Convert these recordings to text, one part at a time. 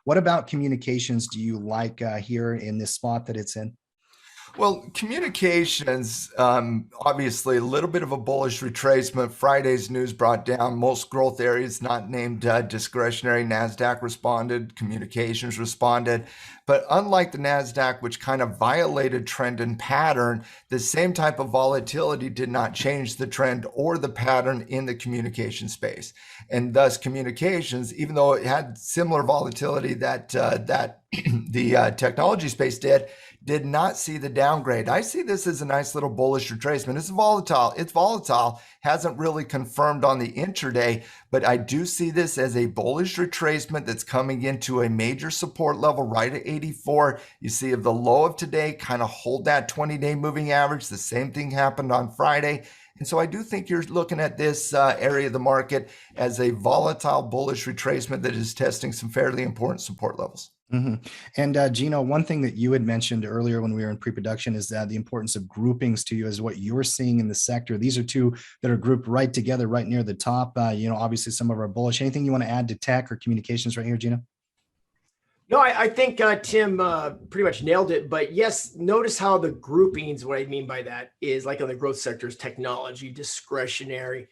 What about communications do you like here in this spot that it's in? Well, communications, obviously a little bit of a bullish retracement. Friday's news brought down most growth areas not named discretionary. NASDAQ responded, communications responded. But unlike the NASDAQ, which kind of violated trend and pattern, the same type of volatility did not change the trend or the pattern in the communication space. And thus communications, even though it had similar volatility that the technology space did not see the downgrade. I see this as a nice little bullish retracement. It's volatile. It's volatile. Hasn't really confirmed on the intraday, but I do see this as a bullish retracement that's coming into a major support level right at 84. You see of the low of today, kind of hold that 20-day moving average. The same thing happened on Friday. And so I do think you're looking at this area of the market as a volatile bullish retracement that is testing some fairly important support levels. Mm-hmm. And Gino, one thing that you had mentioned earlier when we were in pre-production is that the importance of groupings to you is what you're seeing in the sector. These are two that are grouped right together, right near the top. Obviously some of our bullish. Anything you want to add to tech or communications right here, Gino? No, I think Tim pretty much nailed it. But yes, notice how the groupings, what I mean by that is like on the growth sectors, technology, discretionary,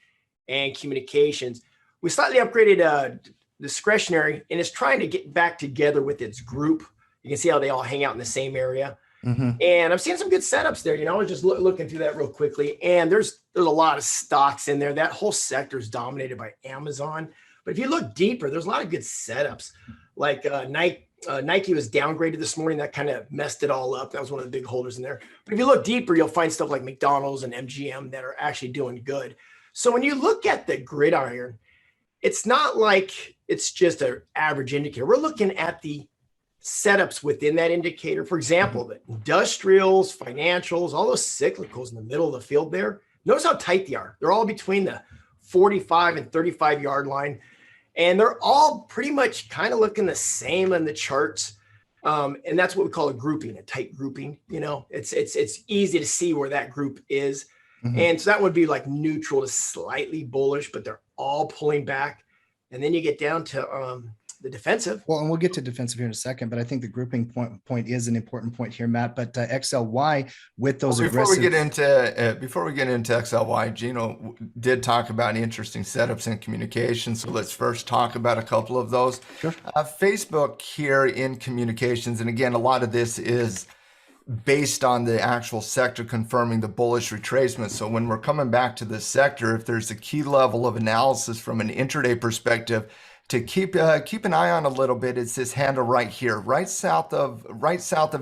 and communications. We slightly upgraded discretionary, and it's trying to get back together with its group. You can see how they all hang out in the same area. Mm-hmm. And I'm seeing some good setups there. I was just looking through that real quickly. And there's a lot of stocks in there. That whole sector is dominated by Amazon. But if you look deeper, there's a lot of good setups. Like Nike was downgraded this morning. That kind of messed it all up. That was one of the big holders in there. But if you look deeper, you'll find stuff like McDonald's and MGM that are actually doing good. So when you look at the gridiron, it's not like it's just an average indicator. We're looking at the setups within that indicator. For example, the industrials, financials, all those cyclicals in the middle of the field there. Notice how tight they are. They're all between the 45 and 35 yard line. And they're all pretty much kind of looking the same in the charts. And that's what we call a grouping, a tight grouping. It's easy to see where that group is. Mm-hmm. And so that would be like neutral to slightly bullish, but they're all pulling back. And then you get down to the defensive. Well, and we'll get to defensive here in a second, but I think the grouping point is an important point here, Matt. But XLY with those aggressive. Before we get into XLY, Gino did talk about interesting setups in communications. So let's first talk about a couple of those. Sure. Facebook here in communications, and again, a lot of this is based on the actual sector confirming the bullish retracement. So when we're coming back to this sector, if there's a key level of analysis from an intraday perspective to keep an eye on a little bit, it's this handle right here, right south of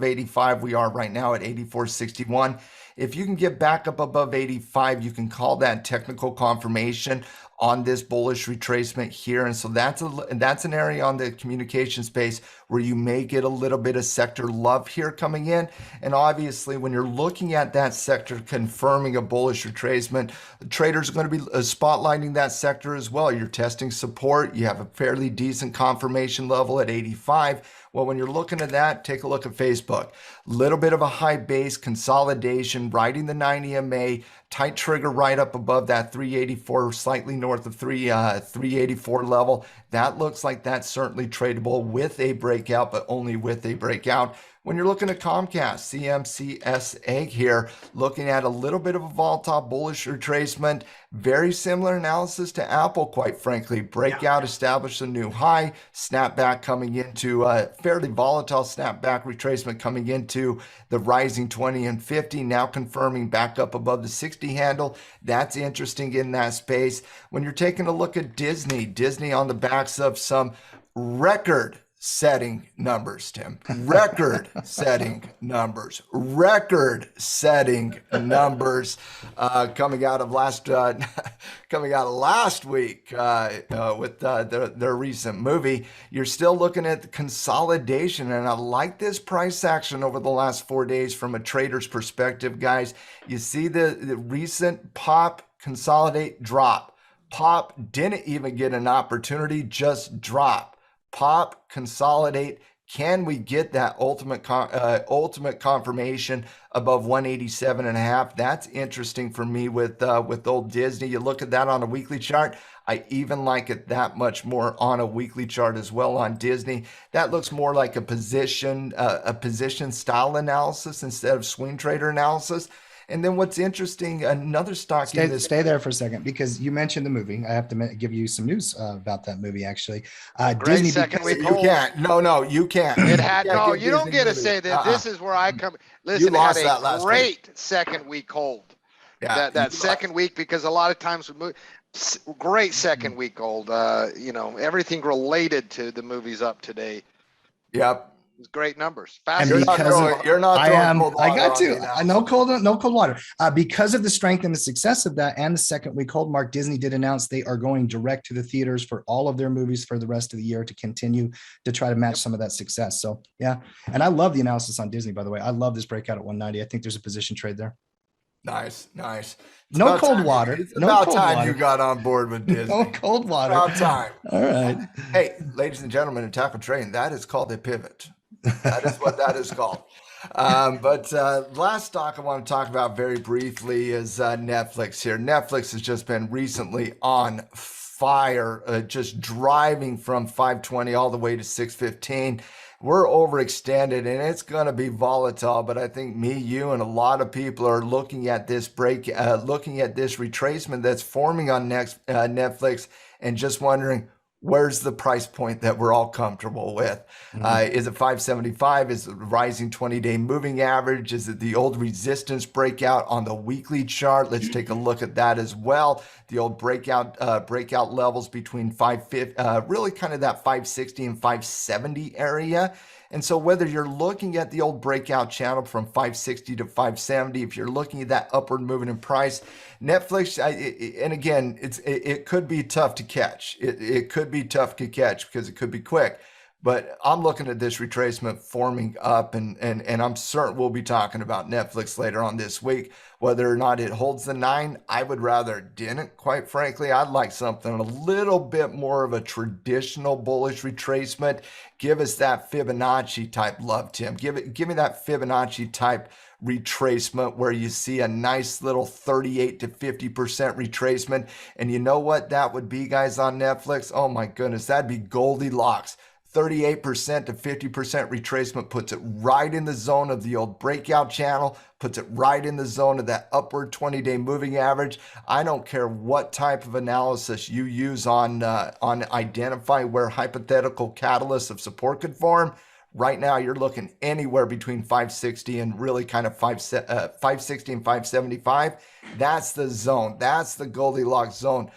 85. We are right now at 84.61. If you can get back up above 85, you can call that technical confirmation on this bullish retracement here. And so that's an area on the communication space where you may get a little bit of sector love here coming in. And obviously, when you're looking at that sector confirming a bullish retracement, traders are going to be spotlighting that sector as well. You're testing support. You have a fairly decent confirmation level at 85. Well, when you're looking at that, take a look at Facebook. Little bit of a high base consolidation, riding the 90 MA, tight trigger right up above that 384, slightly north of 384 level. That looks like that's certainly tradable with a breakout, but only with a breakout. When you're looking at Comcast, CMCSA here, looking at a little bit of a volatile bullish retracement, very similar analysis to Apple, quite frankly. Breakout, established a new high, snapback coming into a fairly volatile snapback retracement coming into the rising 20 and 50, now confirming back up above the 60 handle. That's interesting in that space. When you're taking a look at Disney on the backs of some record-setting numbers, Tim. Record-setting numbers coming out of last week with their recent movie. You're still looking at the consolidation, and I like this price action over the last 4 days from a trader's perspective, guys. You see the recent pop, consolidate, drop. Pop didn't even get an opportunity, just drop. Pop, consolidate. Can we get that ultimate confirmation above 187.5? That's interesting for me with old Disney. You look at that on a weekly chart. I even like it that much more on a weekly chart as well on Disney. That looks more like a position style analysis instead of swing trader analysis. And then what's interesting, another stock in this. Stay there for a second, because you mentioned the movie. I have to give you some news about that movie, actually. Great Disney, second because week You hold. can't. No, you can't. It had You can't no. give You don't Disney get to movie. say that. This is where I come. You Listen, it lost had that a last great second week hold. Yeah, That you second week, because a lot of times we move. Great second week hold. Everything related to the movies up today. Yep. Great numbers. and You're not because throwing, you're not I throwing am, cold I water got on to, the I analysis. no cold water. Because of the strength and the success of that, and the second week hold, Mark, Disney did announce they are going direct to the theaters for all of their movies for the rest of the year to continue to try to match some of that success. So yeah, and I love the analysis on Disney, by the way. I love this breakout at 190. I think there's a position trade there. Nice. It's No about cold time water. It's No about cold time water. you got on board with Disney. No cold water. About time. All right. Hey, ladies and gentlemen, in tackle trading, that is called a pivot. That is what that is called. But last stock I want to talk about very briefly is Netflix here. Netflix has just been recently on fire, just driving from 520 all the way to 615. We're overextended and it's going to be volatile, but I think me, you, and a lot of people are looking at this looking at this retracement that's forming on Netflix and just wondering, where's the price point that we're all comfortable with? Is it 575? Is it the rising 20-day moving average? Is it the old resistance breakout on the weekly chart? Let's take a look at that as well. The old breakout levels between 550, really kind of that 560 and 570 area. And so whether you're looking at the old breakout channel from 560 to 570, if you're looking at that upward movement in price, Netflix, and again, it could be tough to catch. It could be tough to catch because it could be quick. But I'm looking at this retracement forming up, and I'm certain we'll be talking about Netflix later on this week. Whether or not it holds the 9, I would rather it didn't, quite frankly. I'd like something a little bit more of a traditional bullish retracement. Give us that Fibonacci type love, Tim. Give me that Fibonacci type retracement where you see a nice little 38 to 50% retracement. And you know what that would be, guys, on Netflix? Oh my goodness, that'd be Goldilocks. 38% to 50% retracement puts it right in the zone of the old breakout channel, puts it right in the zone of that upward 20-day moving average. I don't care what type of analysis you use on identifying where hypothetical catalysts of support could form. Right now, you're looking anywhere between 560 and really kind of 560 and 575. That's the zone. That's the Goldilocks zone.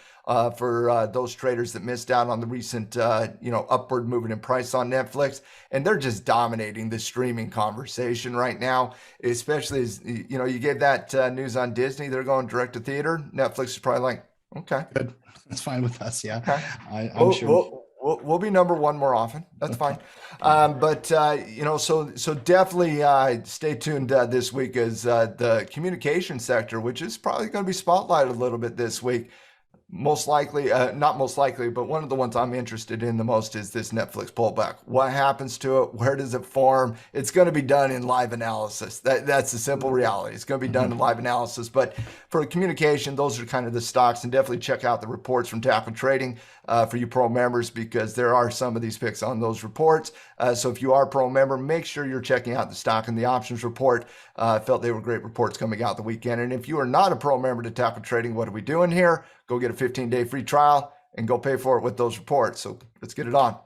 For those traders that missed out on the recent, upward movement in price on Netflix. And they're just dominating the streaming conversation right now, especially as, you gave that news on Disney. They're going direct to theater. Netflix is probably like, okay. Good. That's fine with us. Yeah. Okay. I'm sure. We'll be number one more often. That's fine. So definitely stay tuned this week as the communication sector, which is probably going to be spotlighted a little bit this week. Most likely, not most likely, but one of the ones I'm interested in the most is this Netflix pullback. What happens to it? Where does it form? It's going to be done in live analysis. That's the simple reality. It's going to be done in live analysis. But for communication, those are kind of the stocks. And definitely check out the reports from Tackle Trading for you pro members, because there are some of these picks on those reports. So if you are a pro member, make sure you're checking out the stock and the options report. Felt they were great reports coming out the weekend. And if you are not a pro member to Tackle Trading, what are we doing here? Go get a 15-day free trial and go pay for it with those reports. So let's get it on.